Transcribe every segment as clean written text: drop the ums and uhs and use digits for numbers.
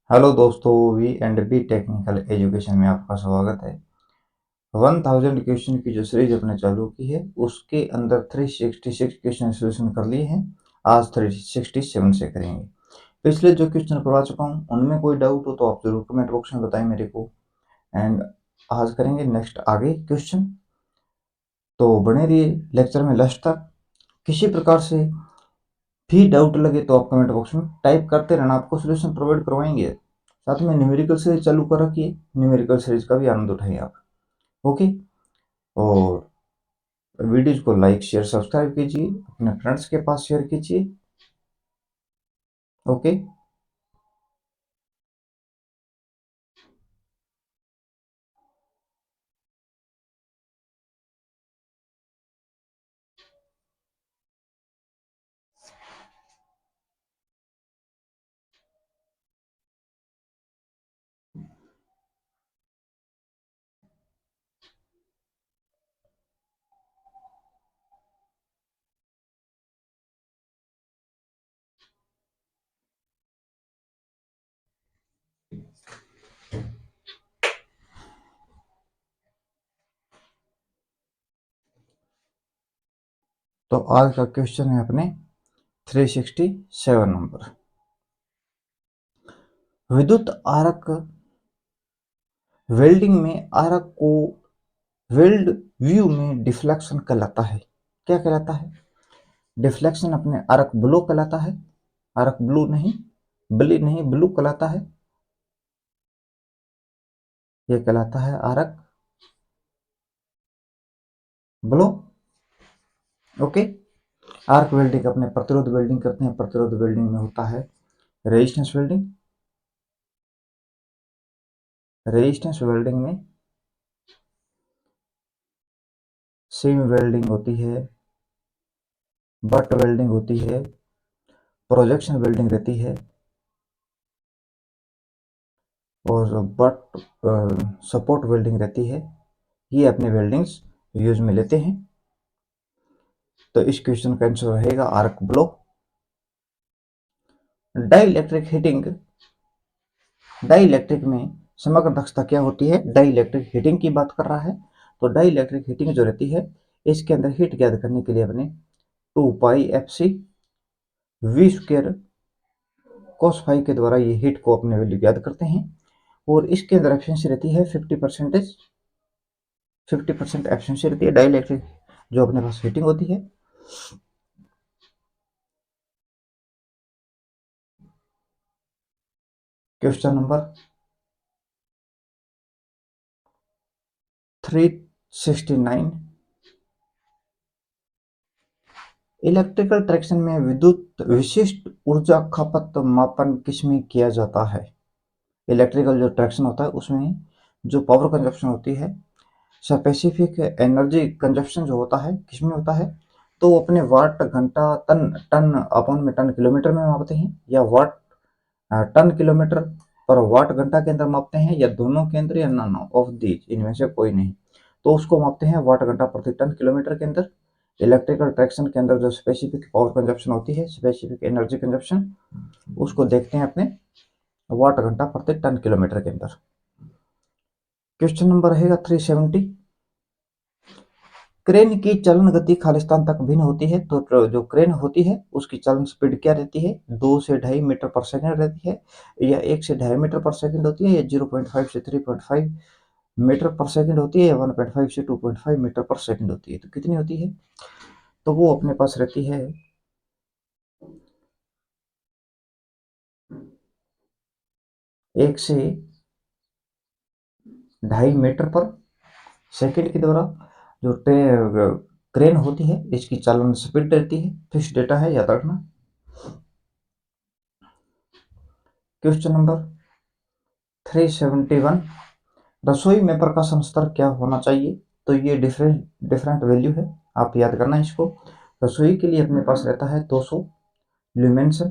Hello दोस्तों, V and B technical education में आपका स्वागत है। 1000 क्वेश्चन की जो सीरीज अपने चालू की है उसके अंदर 366 क्वेश्चन सोल्यूशन कर लिए हैं। आज 367 से करेंगे। पिछले जो क्वेश्चन करवा चुका हूँ उनमें कोई डाउट हो तो आप जरूर कमेंट बॉक्स में बताएं मेरे को। एंड आज करेंगे नेक्स्ट आगे क्वेश्चन। तो बने रहिए लेक्चर में लास्ट तक। किसी प्रकार से भी डाउट लगे तो आप कमेंट बॉक्स में टाइप करते रहना, आपको सोल्यूशन प्रोवाइड करवाएंगे। साथ में न्यूमेरिकल सीरीज चालू कर रखिए, न्यूमेरिकल सीरीज का भी आनंद उठाइए आप। ओके। और वीडियोज को लाइक शेयर सब्सक्राइब कीजिए, अपने फ्रेंड्स के पास शेयर कीजिए। ओके। तो आज का क्वेश्चन है अपने 367 नंबर। विद्युत आरक वेल्डिंग में आरक को वेल्ड व्यू में डिफ्लेक्शन कहलाता है। क्या कहलाता है? डिफ्लेक्शन अपने आरक ब्लो कहलाता है। आरक ब्लू नहीं, ब्ली नहीं, ब्लू कहलाता है। ये कहलाता है आरक ब्लो। ओके। आर्क वेल्डिंग अपने प्रतिरोध वेल्डिंग करते हैं। प्रतिरोध वेल्डिंग में होता है रेजिस्टेंस वेल्डिंग। रेजिस्टेंस वेल्डिंग में सीम वेल्डिंग होती है, बट वेल्डिंग होती है, प्रोजेक्शन वेल्डिंग रहती है, और बट सपोर्ट वेल्डिंग रहती है। ये अपने वेल्डिंग्स यूज में लेते हैं। तो इस क्वेश्चन का आंसर रहेगा arc blow. Dielectric heating, dielectric में समग्र दक्षता क्या होती है? डाइलेक्ट्रिक हीटिंग की बात कर रहा है। तो डाइलेक्ट्रिक हीटिंग जो रहती है इसके अंदर हीट ज्ञात करने के लिए अपने 2πfc V square cos phi के द्वारा ये हीट को अपने वैल्यू ज्ञात करते हैं। और इसके अंदर एफिशिएंसी रहती है 50%। 50% एफिशिएंसी रहती है डाइलेक्ट्रिक जो अपने पास हीटिंग होती है। Question number 369। इलेक्ट्रिकल ट्रैक्शन में विद्युत विशिष्ट ऊर्जा खपत मापन किसमें किया जाता है? इलेक्ट्रिकल जो ट्रैक्शन होता है उसमें जो पावर कंजप्शन होती है, स्पेसिफिक एनर्जी कंजप्शन जो होता है किसमें होता है? तो वो अपने वाट घंटा टन टन अपॉन में टन किलोमीटर में मापते हैं, या वाट टन किलोमीटर पर वाट घंटा के अंदर मापते हैं, या दोनों के अंदर, या नन ऑफ दीज, इनमें से कोई नहीं। तो उसको मापते हैं वाट घंटा प्रति टन किलोमीटर के अंदर। इलेक्ट्रिकल ट्रैक्शन के अंदर जो स्पेसिफिक पावर कंजप्शन होती है, स्पेसिफिक एनर्जी कंजप्शन, उसको देखते हैं अपने वाट घंटा प्रति टन किलोमीटर के अंदर। क्वेश्चन नंबर रहेगा 370। क्रेन की चलन गति खालिस्तान तक भिन्न होती है। तो जो क्रेन होती है उसकी चलन स्पीड क्या रहती है? 2 से 2.5 मीटर पर सेकंड रहती है, या 1 से 2.5 मीटर पर सेकंड होती है, या 0.5 से 3.5 मीटर पर सेकंड होती है, या 1.5 से 2.5 मीटर पर सेकंड होती है। तो कितनी होती है? तो वो अपने पास रहती है 1 से 2.5 मीटर पर सेकंड के द्वारा जो क्रेन होती है इसकी चालन स्पीड रहती है। फिक्स डेटा है, याद रखना। Question number 371। रसोई में प्रकाशन स्तर क्या होना चाहिए? तो ये डिफरेंट डिफरेंट वैल्यू है, आप याद करना इसको। रसोई के लिए अपने पास रहता है 200 ल्यूमेंस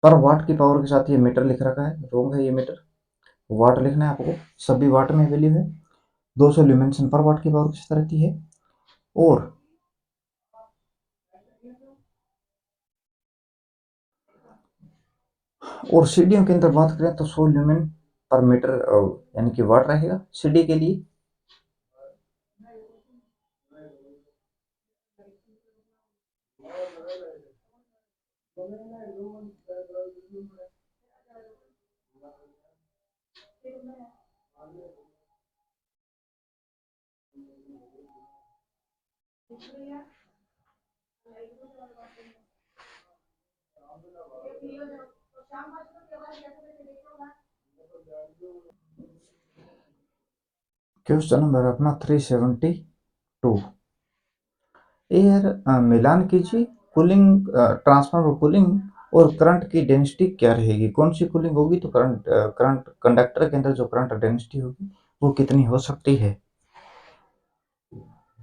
पर वाट की पावर के साथ। ये मीटर लिख रखा है, रोंग है, ये मीटर। वाट लिखना है आपको, सभी वाट में वैल्यू है। 200 ल्यूमेंसन पर वाट की पावर किस तरह रहती है। और और सीढ़ियों के अंदर बात करें तो 100 ल्यूमेन पर मीटर यानी कि वाट रहेगा सीढ़ी के लिए। क्वेश्चन नंबर अपना 372। एयर मिलान कीजिए कूलिंग ट्रांसफार्मर कूलिंग और करंट की डेंसिटी क्या रहेगी। कौन सी कूलिंग होगी तो करंट कंडक्टर के अंदर जो करंट डेंसिटी होगी वो कितनी हो सकती है।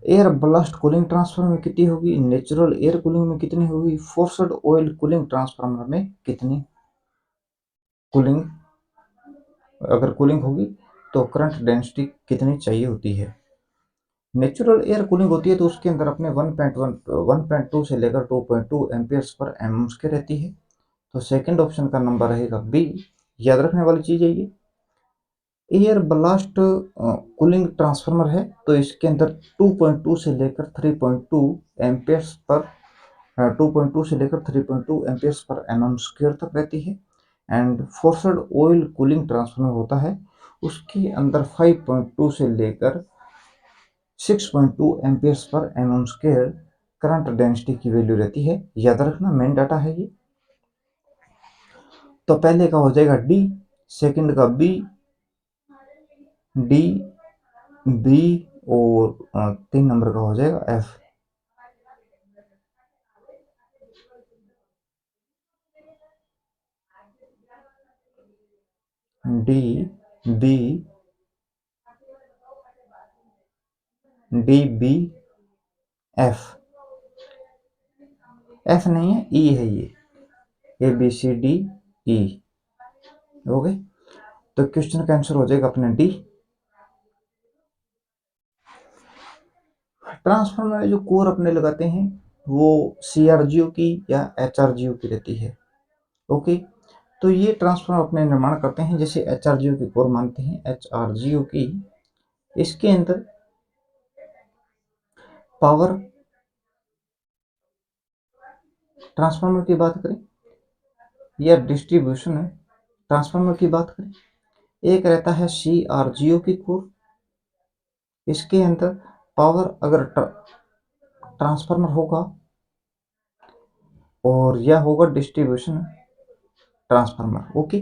एयर ब्लास्ट कूलिंग ट्रांसफार्मर में कितनी होगी, नेचुरल एयर कूलिंग में कितनी होगी, फोर्सड ऑयल कूलिंग ट्रांसफार्मर में कितनी कूलिंग, अगर कूलिंग होगी तो करंट डेंसिटी कितनी चाहिए होती है। नेचुरल एयर कूलिंग होती है तो उसके अंदर अपने 1.2 से लेकर 2.2 एम्पियर्स पर एम के रहती है। तो सेकंड ऑप्शन का नंबर रहेगा बी। याद रखने वाली चीज है ये। एयर ब्लास्ट कूलिंग ट्रांसफार्मर है तो इसके अंदर 2.2 से लेकर 3.2 एम्पियर्स पर 2.2 से लेकर 3.2 एम्पियर्स पर एम स्क्वायर तक रहती है। And forced oil cooling transformer होता है उसके अंदर 5.2 से लेकर 6.2 एम्पियर्स पर एम स्क्वायर करंट डेंसिटी की वैल्यू रहती है। याद रखना मेन डाटा है ये। तो पहले का हो जाएगा डी, सेकंड का बी, डी, बी और 3 नंबर का हो जाएगा F. D, B, D, B, F. F नहीं है, ई है ये, A B C D E. Okay, तो क्वेश्चन का आंसर हो जाएगा अपना डी। ट्रांसफार्मर में जो कोर अपने लगाते हैं वो सीआरजीओ की या एचआरजीओ की रहती है। ओके, तो ये ट्रांसफार्मर अपने निर्माण करते हैं जैसे एचआरजीओ की कोर मानते हैं एचआरजीओ की। इसके अंदर पावर ट्रांसफार्मर की बात करें या डिस्ट्रीब्यूशन ट्रांसफार्मर की बात करें, एक रहता है सीआरजीओ की कोर। इसके अंदर पावर अगर ट्रांसफार्मर होगा और यह होगा distribution transformer. Okay,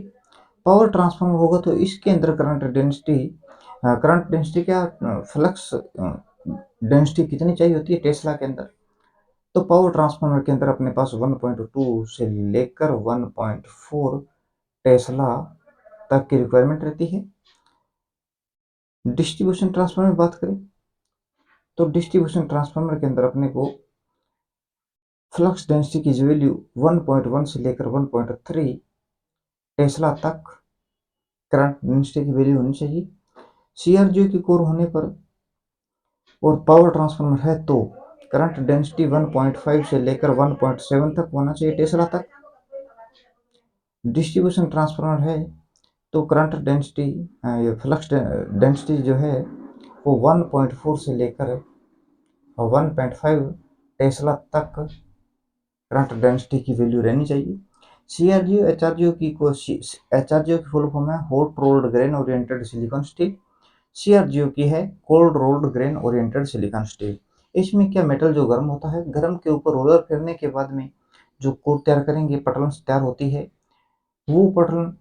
power transformer होगा तो इसके अंदर करंट डेंसिटी क्या, फ्लक्स डेंसिटी कितनी चाहिए होती है टेस्ला के अंदर। तो पावर ट्रांसफार्मर के अंदर अपने पास 1.2 से लेकर 1.4 टेस्ला तक की रिक्वायरमेंट रहती है। डिस्ट्रीब्यूशन ट्रांसफार्मर में बात करें तो डिस्ट्रीब्यूशन ट्रांसफार्मर के अंदर अपने को फ्लक्स डेंसिटी की वैल्यू 1.1 से लेकर 1.3 टेस्ला तक करंट डेंसिटी की वैल्यू होनी चाहिए। सीआरजीओ की कोर होने पर और पावर ट्रांसफार्मर है तो करंट डेंसिटी 1.5 से लेकर 1.7 तक होना चाहिए टेस्ला तक। डिस्ट्रीब्यूशन ट्रांसफार्मर है तो करंट डेंसिटी फ्लक्स डेंसिटी जो है वो 1.4 से लेकर 1.5 टेस्ला तक करंट डेंसिटी की वैल्यू रहनी चाहिए। सीआरजीओ एचआरजीओ की फुल फॉर्म है hot rolled grain oriented silicon steel. CRGO की है cold rolled grain oriented silicon steel. इसमें क्या मेटल जो गर्म होता है, गर्म के ऊपर रोलर फिरने के बाद में जो कोर तैयार करेंगे, पटलन तैयार होती है, वो पटलन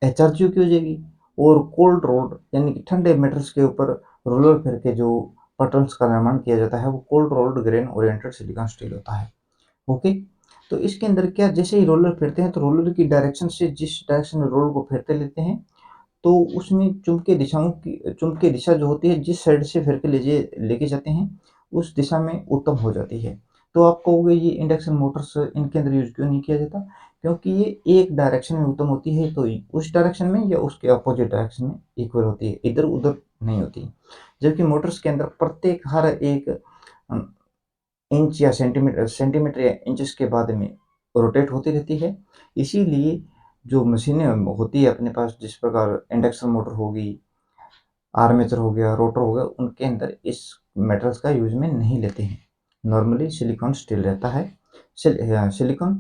एचआरजीओ की हो जाएगी। और कोल्ड रोल्ड यानी कि ठंडे मेटल्स के ऊपर रोलर फिर के जो पटल्स का निर्माण किया जाता है वो cold rolled grain oriented silicon steel होता है। ओके, तो इसके अंदर क्या, जैसे ही रोलर फिरते हैं तो रोलर की डायरेक्शन से जिस डायरेक्शन में रोलर को फिरते लेते हैं तो उसमें चुंबकीय दिशा जो होती है जिस साइड से फिर के लेके जाते हैं उस दिशा में उत्तम हो जाती है। तो आप कहोगे ये इंडक्शन मोटर्स इनके अंदर यूज क्यों नहीं किया जाता, क्योंकि ये एक डायरेक्शन में उत्तम होती है तो उस डायरेक्शन में या उसके अपोजिट डायरेक्शन में इक्वल होती है, इधर उधर नहीं होती। जबकि मोटर्स के अंदर प्रत्येक हर एक इंच या सेंटीमीटर या इंचेस के बाद में रोटेट होती रहती है। इसीलिए जो मशीनें होती है अपने पास, जिस प्रकार इंडक्शन मोटर होगी, आर्मेचर हो गया, रोटर हो गया, उनके अंदर इस मेटल्स का यूज में नहीं लेते हैं। नॉर्मली सिलिकॉन स्टील रहता है, सिलिकॉन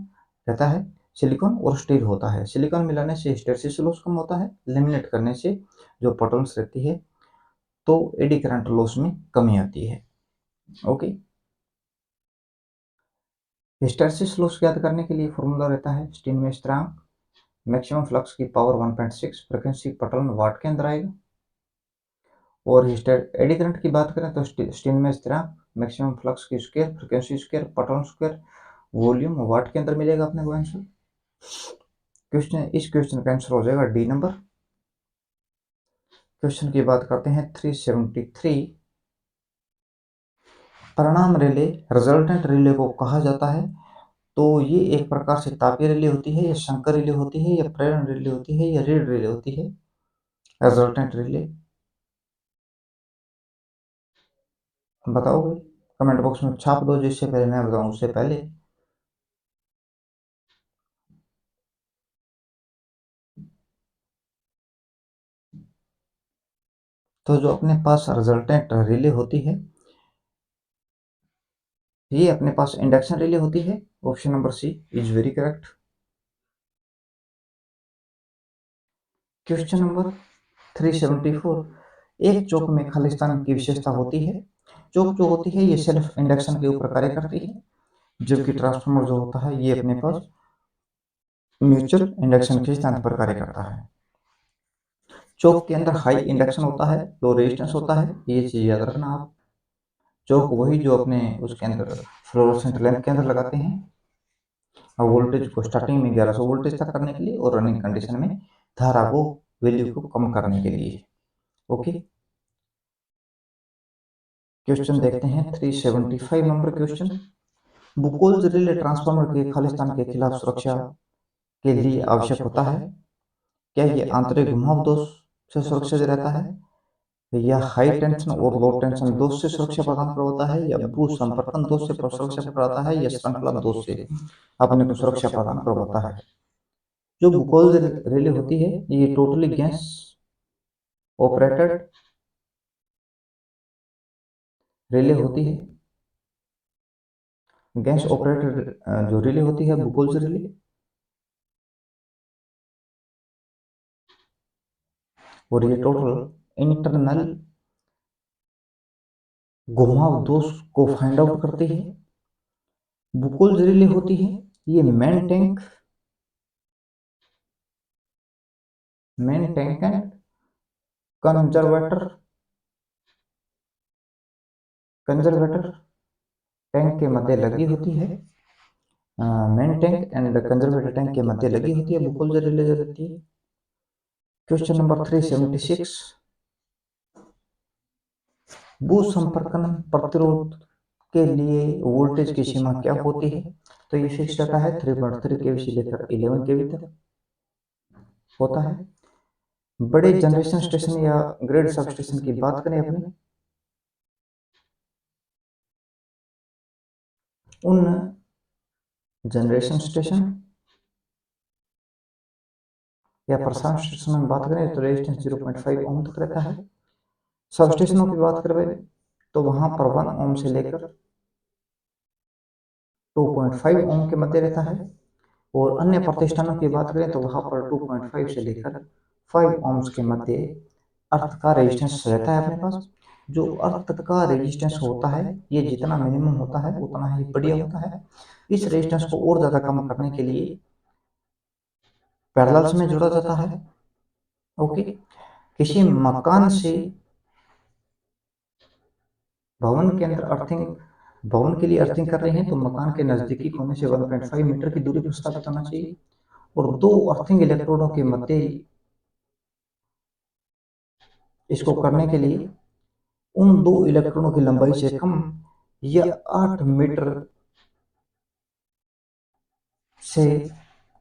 रहता है, सिलिकॉन और स्टील होता है। सिलिकॉन मिलाने से हिस्टैरिसीस लॉस कम होता है, लेमिनेट करने से जो पोटॉन्स रहती है तो एडी करंट लॉस में कमी आती है। ओके, हिस्टैरिसीस लॉस याद करने के लिए फॉर्मूला रहता है स्टील में स्थिरांक, मैक्सिमम फ्लक्स की पावर 1.6, फ्रीक्वेंसी पोटॉन वाट के अंदर आएगा। और एडी करंट की बात करें तो स्टील में स्थिरांक, मैक्सिमम फ्लक्स की स्क्वायर, फ्रीक्वेंसी स्क्वायर, पोटॉन स्क्वायर, वॉल्यूम वाट के अंदर मिलेगा अपने को आंसर। इस क्वेश्चन का आंसर हो जाएगा डी नंबर। क्वेश्चन की बात करते हैं 373। परिणाम रिले रिजल्टेंट रिले को कहा जाता है। तो ये एक प्रकार से तापीय रिले होती है, या शंकर रिले होती है, या प्रेरण रिले होती है, या रीड रिले होती है। रिजल्टेंट रिले बताओगे? कमेंट बॉक्स में छाप दो, जिससे पहले मैं बताऊं उससे पहले। तो जो अपने पास रिजल्टेंट रिले होती है, ये अपने पास इंडक्शन रिले होती है। Option number C is very correct. Question number 374। एक चौक में खालिस्तान की विशेषता होती है। चौक जो होती है ये सेल्फ इंडक्शन के ऊपर कार्य करती है, जबकि ट्रांसफार्मर जो होता है ये अपने पास म्यूचुअल इंडक्शन के सिद्धांत पर कार्य करता है। चौक के अंदर हाई इंडक्शन होता है, लो रेजिस्टेंस होता है, ये चीज याद रखना आप। चौक वही जो अपने उसके अंदर फ्लोरोसेंट लैंप के अंदर लगाते हैं, और वोल्टेज को स्टार्टिंग में 1100 वोल्टेज तक करने के लिए, और रनिंग कंडीशन में धारा को वैल्यू को कम करने के लिए। ओके, क्वेश्चन देखते हैं 375 number question. Buchholz relay transformer के खालिस्तान के खिलाफ सुरक्षा के लिए आवश्यक होता है। क्या ये आंतरिक घुमाव दोष से सुरक्षित रहता है, या हाई टेंशन और लो टेंशन दोष से सुरक्षा प्रदान करवाता है, या भू संपर्कन दोष से सुरक्षा प्रदाता है, या श्रृंखला दोष से अपने को सुरक्षा प्रदान करवाता है। जो बुकोल्स रिले होती है ये टोटली गैस ऑपरेटेड रिले होती है। गैस ऑपरेटेड जो रिले होती है बुकोल्स रिले, और ये टोटल इंटरनल घुमाव दोष को फाइंड आउट करती है। बुकोल्स रिले होती है ये main tank and conservator conservator tank के मध्य लगी होती है। Main tank and conservator tank के मध्य लगी होती है बुकोल्स रिले जो रहती है। Question number 376। भू संपर्कन प्रतिरोध के लिए वोल्टेज की सीमा क्या होती है? तो ये फिक्स रहता है 3.3 केवी से लेकर 11 केवी तक होता है। बड़े जनरेशन स्टेशन या ग्रिड सब स्टेशन की बात करें अपने, उन जनरेशन स्टेशन या प्रसारण स्टेशन में बात करें तो रेजिस्टेंस 0.5 ओम तक रहता है। सब स्टेशनों की बात करें तो वहां पर 1 ओम से लेकर 2.5 ओम के मध्य रहता है। और अन्य प्रतिष्ठानों की बात करें तो वहां पर 2.5 से लेकर 5 ओम्स के मध्य अर्थ का रेजिस्टेंस रहता है अपने पास। जो अर्थ का रेजिस्टेंस होता है ये जितना मिनिमम होता है उतना ही बढ़िया होता है। इस रेजिस्टेंस को और ज़्यादा कम करने के लिए पैरेलल्स में जोड़ा जाता है। ओके, किसी मकान से भवन के अंदर अर्थिंग, भवन के लिए अर्थिंग कर रहे हैं तो मकान के नज़दीकी कोने से 1.5 मीटर की दूरी पर स्थापित होना चाहिए, और दो अर्थिंग इलेक्ट्रोडों के मध्य इसको करने के लिए उन दो इलेक्ट्रॉनों की लंबाई से कम या 8 मीटर से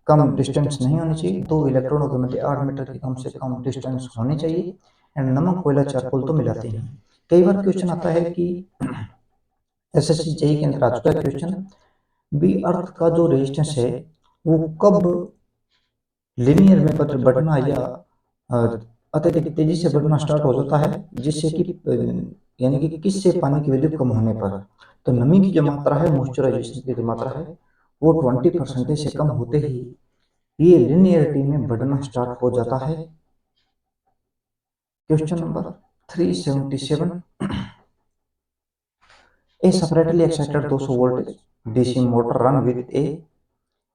कम डिस्टेंस नहीं होनी चाहिए। दो इलेक्ट्रॉनों के मध्य 8 मीटर की कम से कम डिस्टेंस होनी चाहिए। एंड नमक कोयला चारकोल तो मिलाते हैं। कई बार क्वेश्चन आता है कि एसएससी जेई के अंदर आ चुका है क्वेश्चन, बी अर्थ का जो रेजिस्टेंस है वो कब लीनियर में बढ़ना या अ, अत्यधिक तेजी से बढ़ना स्टार्ट हो जाता है, जिससे कि यानी कि किससे पानी की वैल्यू कम होने पर। तो नमी की जो मात्रा है, मॉइस्चराइजेशन की जो मात्रा है, वो 20% से कम होते ही ये लिनियरिटी में बढ़ना स्टार्ट हो जाता है। Question number 377। A separately excited 200 voltage DC motor run with a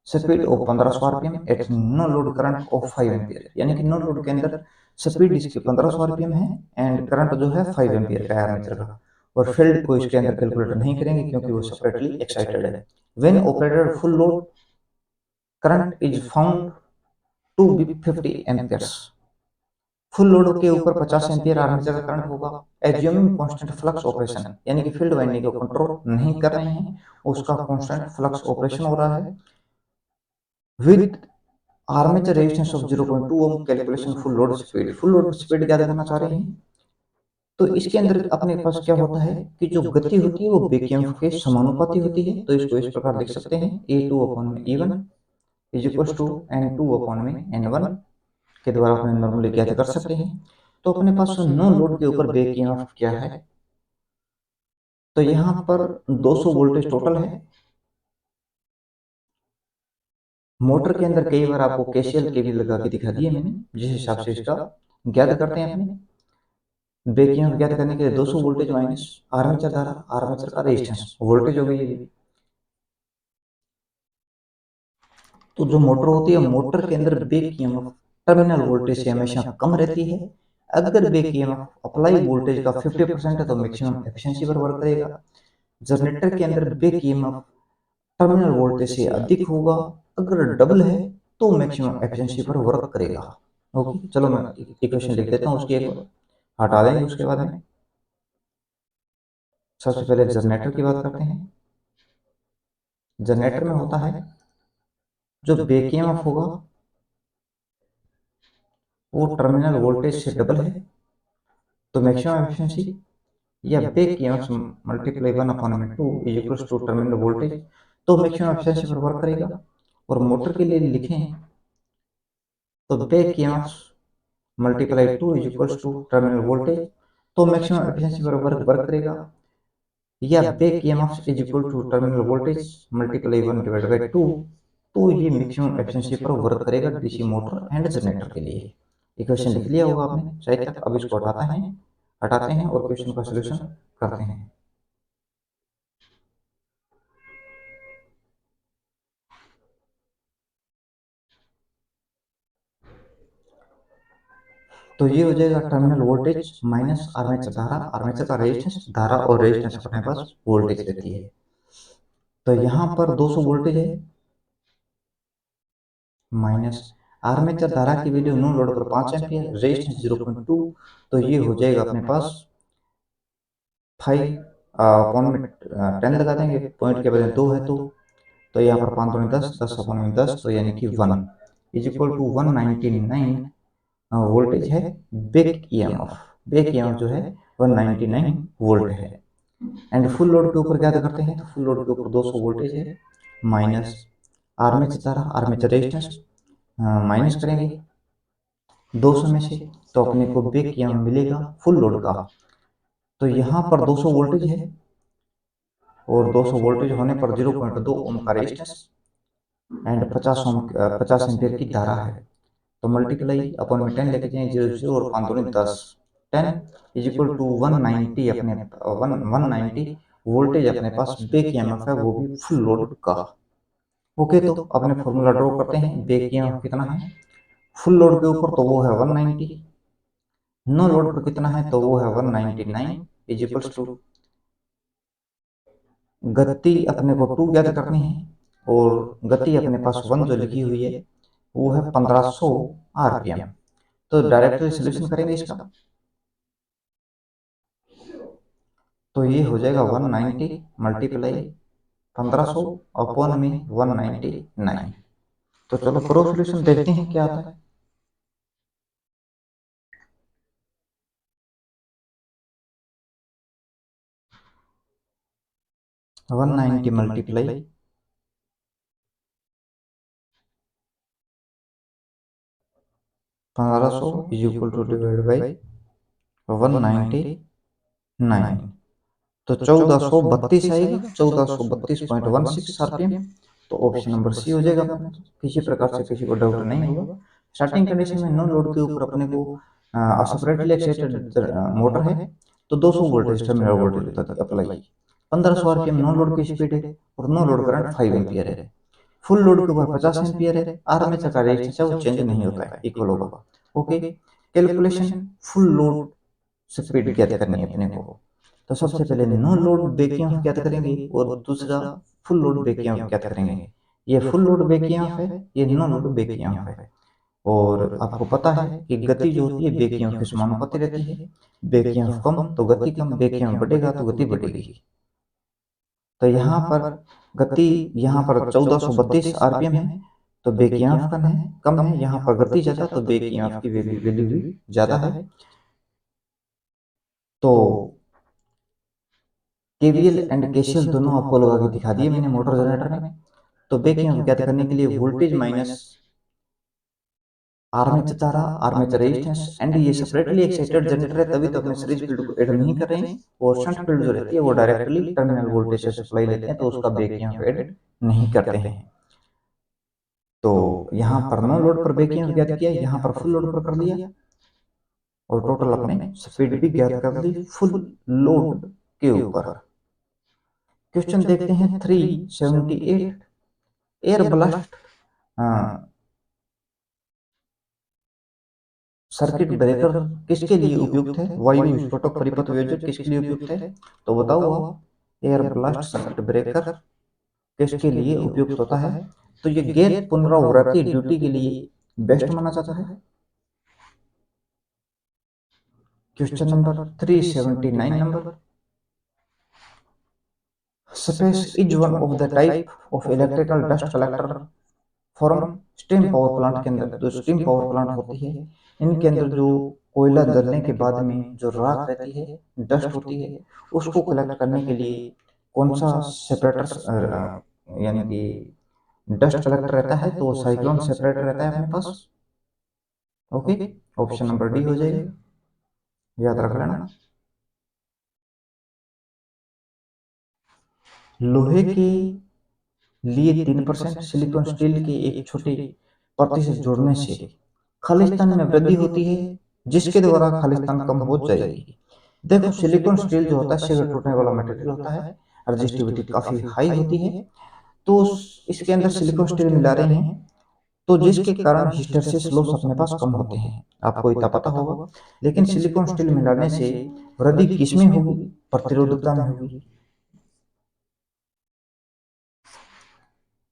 speed of 1500 RPM at no load current of 5 ampere, यानी कि नो लोड के अंदर स्पीड इसकी 1500 आरपीएम है एंड करंट जो है 5 एम्पियर का है आर्मेचर का। और फील्ड को इसके अंदर कैलकुलेट नहीं करेंगे क्योंकि वो सेपरेटली एक्साइटेड है। When operated full load current is found to be 50 amperes. Full load के ऊपर 50 एम्पियर आर्मेचर का करंट होगा। एज्यूमिंग कांस्टेंट फ्लक्स ऑपरेशन, यानी कि फील्ड वाइंडिंग को कंट्रोल नहीं कर रहे हैं, उसका कांस्टेंट फ्लक्स ऑपरेशन हो रहा है with armature resistance of 0.2 ohm. Calculation full load speed ज्यादा करना चाह रहे हैं। तो इसके अंदर अपने पास क्या होता है कि जो गति होती है वो बेक के समानुपाती होती है। तो इसको इस प्रकार लिख सकते हैं, ए टू अपॉन में E one is equal to N two upon में एन वन के द्वारा अपने नॉर्मली ज्ञात कर सकते हैं। तो अपने पास नो लोड के ऊपर बेक क्या है, तो यहाँ पर 200 वोल्टेज टोटल है। मोटर के अंदर कई बार आपको केसीएल के भी लगा के दिखा दिए मैंने, जिस हिसाब से इसका ज्ञात करते हैं अपने। बेकिंग ज्ञात करने के लिए 200 वोल्टेज माइनस आर्मेचर धारा, आर्मेचर का रेजिस्टेंस वोल्टेज हो गई है। तो जो मोटर होती है, मोटर के अंदर बेक ईएमएफ टर्मिनल वोल्टेज से हमेशा कम रहती है। अगर बेक ईएमएफ अप्लाई वोल्टेज का 50% है तो मैक्सिमम एफिशिएंसी पर वर्क करेगा। जनरेटर के अंदर बेक ईएमएफ टर्मिनल वोल्टेज से अधिक होगा। अगर डबल है तो मैक्सिमम एफिशिएंसी पर वर्क करेगा। ओके, चलो मैं इक्वेशन लिख देता हूँ उसकी, एक बार हटा देंगे उसके बाद में। सबसे पहले जनरेटर की बात करते हैं। जनरेटर में होता है जो बेक ईएमएफ होगा वो टर्मिनल वोल्टेज से डबल है, तो मैक्सिमम एफिशिएंसी या back EMF multiply 1/2 is equal to terminal voltage, तो मैक्सिमम एफिशिएंसी पर वर्क करेगा। और मोटर के लिए लिखें तो back EMF multiply 2 is equal to terminal voltage, तो मैक्सिमम एफिशिएंसी पर वर्क करेगा। या back EMF is equal to terminal voltage multiply 1/2, तो ये मैक्सिमम एफिशिएंसी पर वर्क करेगा डीसी मोटर एंड जनरेटर के लिए। इक्वेशन लिख लिया होगा आपने शायद तक। अब इसको हटाते हैं और क्वेश्चन का सोल्यूशन करते हैं। तो ये हो जाएगा टर्मिनल वोल्टेज माइनस आर्मेचर धारा, आर्मेचर का रेजिस्टेंस, धारा और रेजिस्टेंस अपने पास वोल्टेज रहती है। तो यहाँ पर 200 वोल्टेज है माइनस आर्मेचर धारा की वैल्यू नो लोड पर 5 एम्पियर, रेजिस्टेंस 0.2, तो ये हो जाएगा अपने पास 5 अपॉन में 10 लगा देंगे, पॉइंट के बजाय 2 है तो यहाँ पर 5 दूनी 10, 10 अपॉन में 10, तो यानी कि 1 इज इक्वल टू 199 वोल्टेज है बेक ईएमएफ। बेक ईएमएफ जो है 199 वोल्ट है। एंड फुल लोड के ऊपर क्या करते हैं, तो फुल लोड के ऊपर 200 वोल्टेज है माइनस आर्मेचर धारा, आर्मेचर रेजिस्टेंस माइनस करेंगे 200 में से, तो अपने को बेक ईएमएफ मिलेगा फुल लोड का। तो यहाँ पर 200 वोल्टेज है और 200 वोल्टेज होने पर 0.2 ओम का रेजिस्टेंस एंड 50 एम्पियर की धारा है। तो मल्टीप्लाई अपॉन में 10 लेके जाएंगे, 0 और 5 दूनी 10, 10 इज इक्वल टू 190 अपने 190 वोल्टेज अपने पास बेक ईएमएफ है, वो भी फुल लोड का। ओके, तो अपने फॉर्मूला ड्रॉ करते हैं। बेक ईएमएफ कितना है फुल लोड के ऊपर, तो वो है 190। नो लोड पर कितना है, तो वो है 199 इज इक्वल टू गति अपने को 2 ज्ञात करनी है और गति अपने पास 1 जो लिखी हुई है वो है 1500 आरपीएम। तो डायरेक्टली सोल्यूशन करेंगे इसका, तो ये हो जाएगा 190 मल्टीप्लाई 1500 अपॉन में 199। तो चलो करो सोल्यूशन, देखते हैं क्या आता है। 190 multiply 1500 is equal to divide by 199, तो 1432 आएगा, 1432.16 आरपीएम। तो ऑप्शन नंबर सी हो जाएगा अपने। किसी प्रकार से किसी को डाउट नहीं होगा। स्टार्टिंग कंडीशन में नो लोड के ऊपर अपने को सेपरेटली एक्साइटेड मोटर है, तो 200 वोल्टेज टर्मिनल वोल्टेज होता है अप्लाई। 1500 आरपीएम नो लोड की स्पीड है और नो लोड करंट 5 एम्पियर है। फुल लोड के ऊपर 50 एम्पियर है। आर्मेचर का रेजिस्टेंस है वो चेंज नहीं होता है, इक्वल होगा। Okay, calculation full load speed ज्ञात करनी है अपने को। तो सबसे पहले नो लोड बैक ज्ञात करेंगे और दूसरा फुल लोड बैक ज्ञात करेंगे। ये फुल लोड बैक है, ये नो लोड बैक है। और आपको पता है कि गति जो होती है बैक के समानुपाती रहती है। बैक कम तो गति कम, बैक बढ़ेगा तो गति बढ़ेगी। तो यहाँ पर गति, यहाँ पर 1432 आरपीएम है तो बैक कम है, यहाँ पर गति ज्यादा तो बैक की वैल्यू भी ज्यादा है। तो केवीएल एंड केसीएल दोनों आपको लगा के दिखा दिए मैंने मोटर जनरेटर में। तो बैक ज्ञात करने के लिए वोल्टेज माइनस आर्मेचर चारा, आर्मेचर रेजिस्टेंस एंड ये सेपरेटली एक्साइटेड जनरेटर है, तभी तो अपने सीरीज फील्ड को ऐड नहीं कर रहे हैं। और शंट फील्ड जो रहती है वो डायरेक्टली टर्मिनल वोल्टेज से सप्लाई लेते हैं, तो उसका बैक ऐड नहीं करते हैं। तो यहाँ पर नो लोड पर बैक ज्ञात किया, यहाँ पर फुल लोड पर कर लिया और टोटल अपने स्पीड भी ज्ञात कर ली फुल लोड के ऊपर। क्वेश्चन देखते हैं 378। एयर ब्लास्ट सर्किट ब्रेकर किसके लिए उपयुक्त है? वायु विस्फोटक परिपथ वियोजक किसके लिए उपयुक्त है? तो बताओ आप, एयर ब्लास्ट सर्किट ब्रेकर किसके लिए उपयुक्त होता है? तो ये गैर पुनरावृत्ति ड्यूटी के लिए बेस्ट माना जाता है। Question number 379 number, space is one of the type of electrical dust collector form steam power plant के अंदर। जो स्टीम पावर प्लांट होती है इनके अंदर जो कोयला जलने के बाद में जो राख रहती है, डस्ट होती है, उसको कलेक्ट करने के लिए कौन सा सेपरेटर यानी कि डस्ट कलेक्टर रहता है? तो साइक्लोन सेपरेटर रहता है अपने पास। ओके, ऑप्शन नंबर डी हो जाएगा, याद रख लेना। लोहे के लिए 3% सिलिकॉन स्टील के एक छोटे परत से जोड़ने से खालिस्तान में वृद्धि होती है, जिसके द्वारा खालिस्तान कम हो जाएगी। देखो, सिलिकॉन स्टील जो होता है शीघ्र टूटने वाला मटेरियल होता है, रजिस्टिविटी काफी हाई होती है। तो इसके अंदर सिलिकॉन स्टील मिला रहे हैं, तो जिसके कारण हिस्टैरिसीस लॉस अपने पास कम होते हैं, आपको इतना पता होगा। लेकिन सिलिकॉन स्टील मिलाने से वृद्धि किसमें होगी? प्रतिरोधकता में होगी।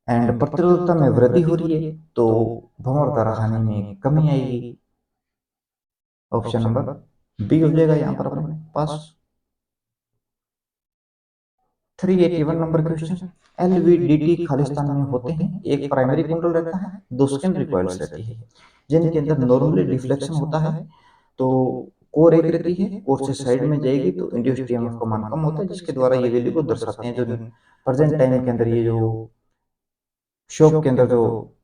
एंड प्रतिरोधकता में वृद्धि हो रही है तो भंवर हानि में कमी आएगी। ऑप्शन नंबर बी हो जाएगा यहाँ पर अपने पास। 381 नंबर क्वेश्चन, एलवीडीटी खालिस्तान में होते हैं। एक प्राइमरी कुंडल रहता है, दो सेकेंडरी कॉइल्स रहती है, जिनके अंदर नॉर्मली डिफ्लेक्शन होता है। तो कोर एक रहती है, कोर से साइड में जाएगी तो इंड्यूस्ड ईएमएफ का मान कम होता है, जिसके द्वारा ये वैल्यू को दर्शाते हैं। जो प्रेजेंट टाइम के अंदर ये जो शॉक के अंदर जो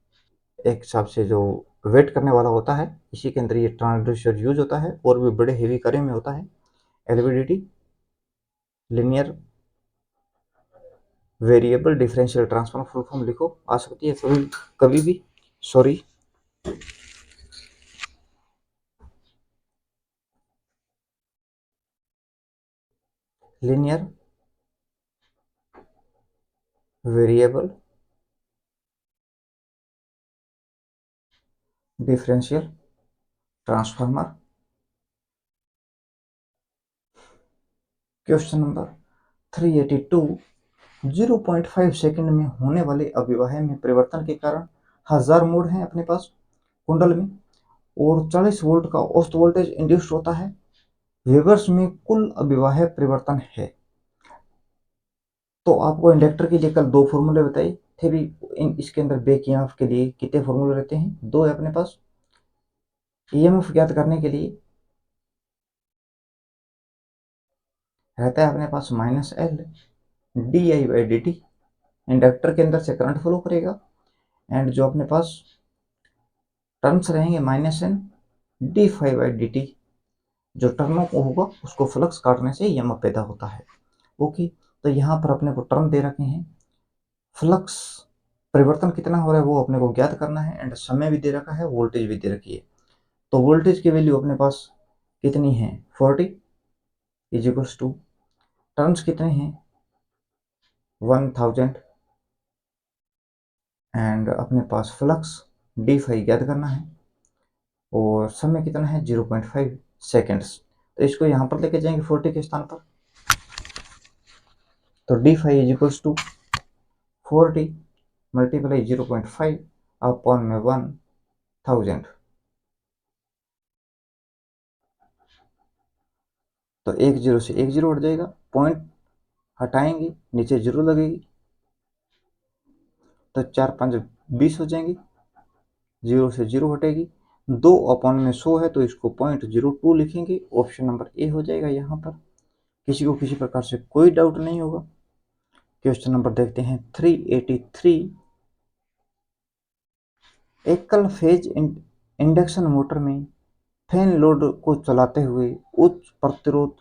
एक हिसाब से जो वेट करने वाला होता है, इसी के अंदर ये ट्रांसड्यूसर यूज होता है और भी बड़े हेवी कार्य में होता है। LVDT linear variable differential transformer full form लिखो, आ सकती है कभी कभी भी। Sorry, linear variable differential transformer. Question number 382, 0.5 second में होने वाले अभिवाह में परिवर्तन के कारण 1000 मोड़ हैं अपने पास कुंडल में, और 40 वोल्ट का औसत वोल्टेज इंड्यूस्ड होता है। वेवर्स में कुल अभिवाह परिवर्तन है। तो आपको इंडक्टर के लिए कल दो फॉर्मूले बताए थे भी, इसके अंदर बैक ईएमएफ के लिए कितने फॉर्मूले रहते हैं? दो है अपने पास। ईएमएफ ज्ञात करने के लिए रहता है अपने पास minus L D I by D T, inductor के अंदर से करंट फ्लो करेगा। एंड जो अपने पास टर्म्स रहेंगे minus N D phi by D T जो टर्म होगा उसको फ्लक्स काटने से ईएमएफ पैदा होता है। ओके, तो यहाँ पर अपने को टर्म दे रखे हैं, फ्लक्स परिवर्तन कितना हो रहा है वो अपने को ज्ञात करना है, एंड समय भी दे रखा है, वोल्टेज भी दे रखी है। तो वोल्टेज की वैल्यू अपने पास कितनी है 40 इज इक्वल्स टू, टर्म्स कितने हैं 1000, एंड अपने पास फ्लक्स डी फाई ज्ञात करना है, और समय कितना है 0.5 सेकेंड्स। तो इसको यहाँ पर लेके जाएंगे 40 के स्थान पर, तो d phi is equals to 40 multiply 0.5 upon में 1000। तो एक जीरो से एक जीरो हट जाएगा, पॉइंट हटाएंगे नीचे जीरो लगेगी, तो 4×5 = 20 हो जाएंगी, जीरो से जीरो हटेगी, 2/100 है तो इसको 0.02 लिखेंगे, ऑप्शन नंबर ए हो जाएगा। यहाँ पर किसी को किसी प्रकार से कोई डाउट नहीं होगा। क्वेश्चन नंबर देखते हैं 383। एकल फेज इंडक्शन मोटर में फैन लोड को चलाते हुए उच्च प्रतिरोध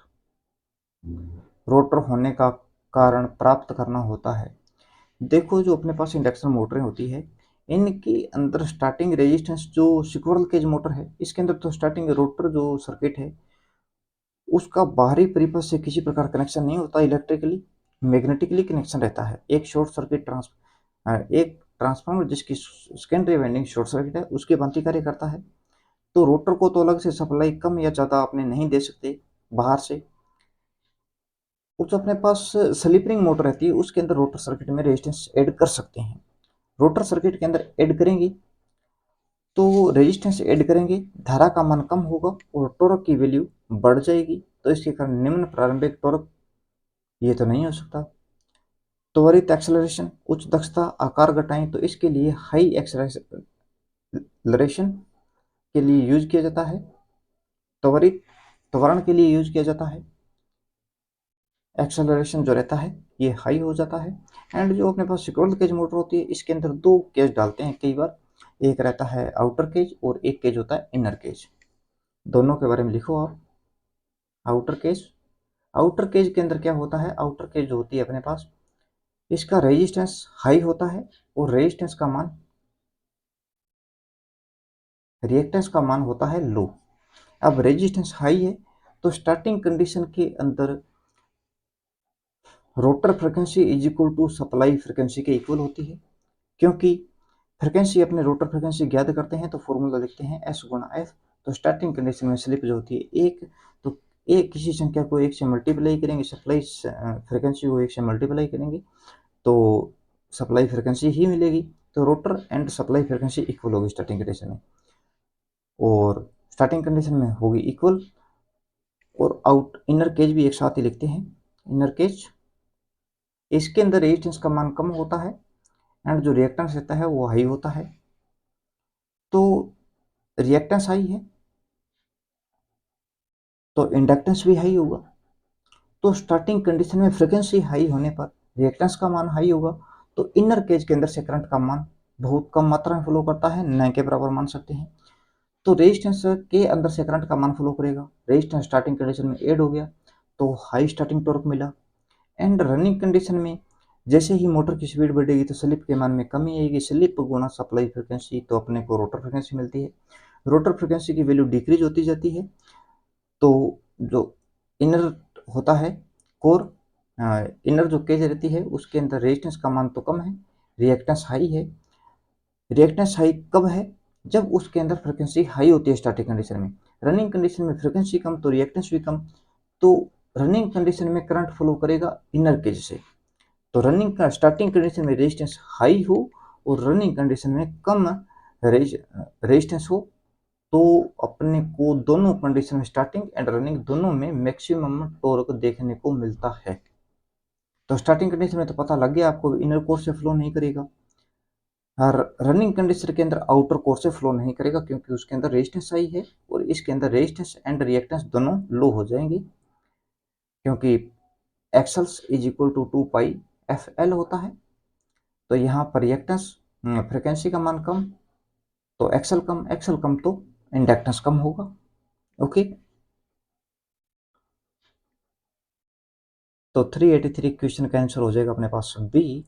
रोटर होने का कारण प्राप्त करना होता है। देखो, जो अपने पास इंडक्शन मोटरें होती है, इनके अंदर स्टार्टिंग रेजिस्टेंस जो सिक्वरल केज मोटर है, इसके अंदर तो स्टार्टिंग रोटर जो सर्किट है उसका बाहरी परिपथ से किसी प्रकार कनेक्शन नहीं होता, इलेक्ट्रिकली मैग्नेटिकली कनेक्शन रहता है। एक शॉर्ट सर्किट एक ट्रांसफार्मर जिसकी सेकेंडरी वाइंडिंग शॉर्ट सर्किट है उसके भांति कार्य करता है। तो रोटर को तो अलग से सप्लाई कम या ज़्यादा आपने नहीं दे सकते बाहर से। जो अपने पास स्लिपरिंग मोटर रहती है उसके अंदर रोटर सर्किट में रेजिस्टेंस ऐड कर सकते हैं। रोटर सर्किट के अंदर ऐड करेंगे तो रेजिस्टेंस ऐड करेंगे, धारा का मान कम होगा और टॉर्क की वैल्यू बढ़ जाएगी, तो इसके कारण निम्न प्रारंभिक टॉर्क ये तो नहीं हो सकता। त्वरित एक्सेलरेशन उच्च दक्षता आकार घटाएं, तो इसके लिए हाई एक्सेलरेशन के लिए यूज किया जाता है, त्वरित त्वरण के लिए यूज किया जाता है। एक्सेलरेशन जो रहता है ये हाई हो जाता है। एंड जो अपने पास सिक्वेंशियल केज मोटर होती है इसके अंदर दो केज डालते हैं कई बार, एक रहता है आउटर केज और एक केज होता है इनर केज। दोनों के बारे में लिखो आप। आउटर केज, आउटर केज के अंदर क्या होता है, आउटर केज जो होती है अपने पास इसका रेजिस्टेंस हाई होता है और रेजिस्टेंस का मान रिएक्टेंस का मान होता है लो। अब रेजिस्टेंस हाई है तो स्टार्टिंग कंडीशन के अंदर rotor frequency is equal to supply frequency के इक्वल होती है, क्योंकि फ्रिक्वेंसी अपने रोटर फ्रिक्वेंसी ज्ञात करते हैं तो फॉर्मूला लिखते हैं S/F। तो स्टार्टिंग कंडीशन में स्लिप जो होती है एक, तो एक किसी संख्या को एक से मल्टीप्लाई करेंगे, सप्लाई फ्रिक्वेंसी को एक से मल्टीप्लाई करेंगे तो सप्लाई फ्रिक्वेंसी ही मिलेगी। तो rotor and supply frequency equal होगी स्टार्टिंग कंडीशन में, और स्टार्टिंग कंडीशन में होगी इक्वल। और आउट इनर केज भी एक साथ ही लिखते हैं। इनर केज इसके अंदर रेजिस्टेंस का मान कम होता है एंड जो रिएक्टेंस रहता है वो हाई होता है। तो रिएक्टेंस हाई है तो इंडक्टेंस भी हाई होगा। तो स्टार्टिंग कंडीशन में फ्रिक्वेंसी हाई होने पर रिएक्टेंस का मान हाई होगा, तो इनर केज के अंदर से करंट का मान बहुत कम मात्रा में फ्लो करता है, न के बराबर मान सकते हैं। तो रेजिस्टेंस के अंदर से करंट का मान फ्लो करेगा, रेजिस्टेंस स्टार्टिंग कंडीशन में ऐड हो गया तो हाई स्टार्टिंग टॉर्क मिला। एंड रनिंग कंडीशन में जैसे ही मोटर की स्पीड बढ़ेगी तो स्लिप के मान में कमी आएगी, स्लिप गुना सप्लाई फ्रिक्वेंसी, तो अपने को रोटर फ्रिक्वेंसी मिलती है। रोटर फ्रिक्वेंसी की वैल्यू डिक्रीज होती जाती है। तो जो इनर होता है कोर, इनर जो केज रहती है उसके अंदर रेजिस्टेंस का मान तो कम है, रिएक्टेंस हाई है। रिएक्टेंस हाई कब है, जब उसके अंदर फ्रिक्वेंसी हाई होती है स्टार्टिंग कंडीशन में। रनिंग कंडीशन में फ्रिक्वेंसी कम तो रिएक्टेंस भी कम, तो रनिंग कंडीशन में करंट फ्लो करेगा इनर केज से। तो रनिंग का स्टार्टिंग कंडीशन में रेजिस्टेंस हाई हो और रनिंग कंडीशन में कम रेजिस्टेंस हो, तो अपने को दोनों कंडीशन में स्टार्टिंग एंड रनिंग दोनों में मैक्सिमम टॉर्क देखने को मिलता है। तो स्टार्टिंग कंडीशन में तो पता लग गया आपको, इनर कोर से फ्लो नहीं करेगा, और रनिंग कंडीशन के अंदर आउटर कोर से फ्लो नहीं करेगा क्योंकि उसके अंदर रेजिस्टेंस हाई है और इसके अंदर रेजिस्टेंस एंड रिएक्टेंस दोनों लो हो जाएंगे, क्योंकि axles is equal to 2πfl होता है। तो यहाँ पर रिएक्टेंस फ्रिक्वेंसी का मान कम तो एक्सल कम, एक्सल कम तो इंडक्टेंस कम होगा। ओके, तो 383 क्वेश्चन का आंसर हो जाएगा अपने पास बी।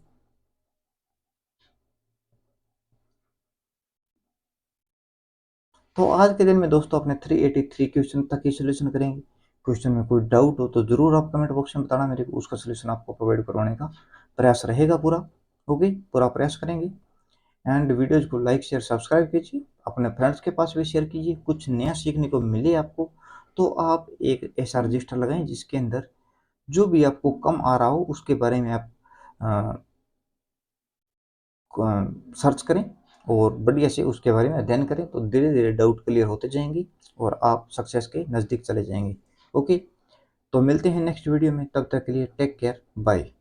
तो आज के दिन में दोस्तों अपने 383 क्वेश्चन तक ही सोल्यूशन करेंगे। क्वेश्चन में कोई डाउट हो तो जरूर आप कमेंट बॉक्स में बताना, मेरे को उसका सोल्यूशन आपको प्रोवाइड करवाने का प्रयास रहेगा पूरा। ओके, पूरा प्रयास करेंगे। एंड वीडियोज को लाइक शेयर सब्सक्राइब कीजिए, अपने फ्रेंड्स के पास भी शेयर कीजिए, कुछ नया सीखने को मिले आपको। तो आप एक ऐसा रजिस्टर लगाएं जिसके अंदर जो भी आपको कम आ रहा हो उसके बारे में आप सर्च करें और बढ़िया से उसके बारे में अध्ययन करें, तो धीरे धीरे डाउट क्लियर होते जाएंगे और आप सक्सेस के नज़दीक चले जाएंगे। ओके, तो मिलते हैं नेक्स्ट वीडियो में, तब तक के लिए टेक केयर, बाय।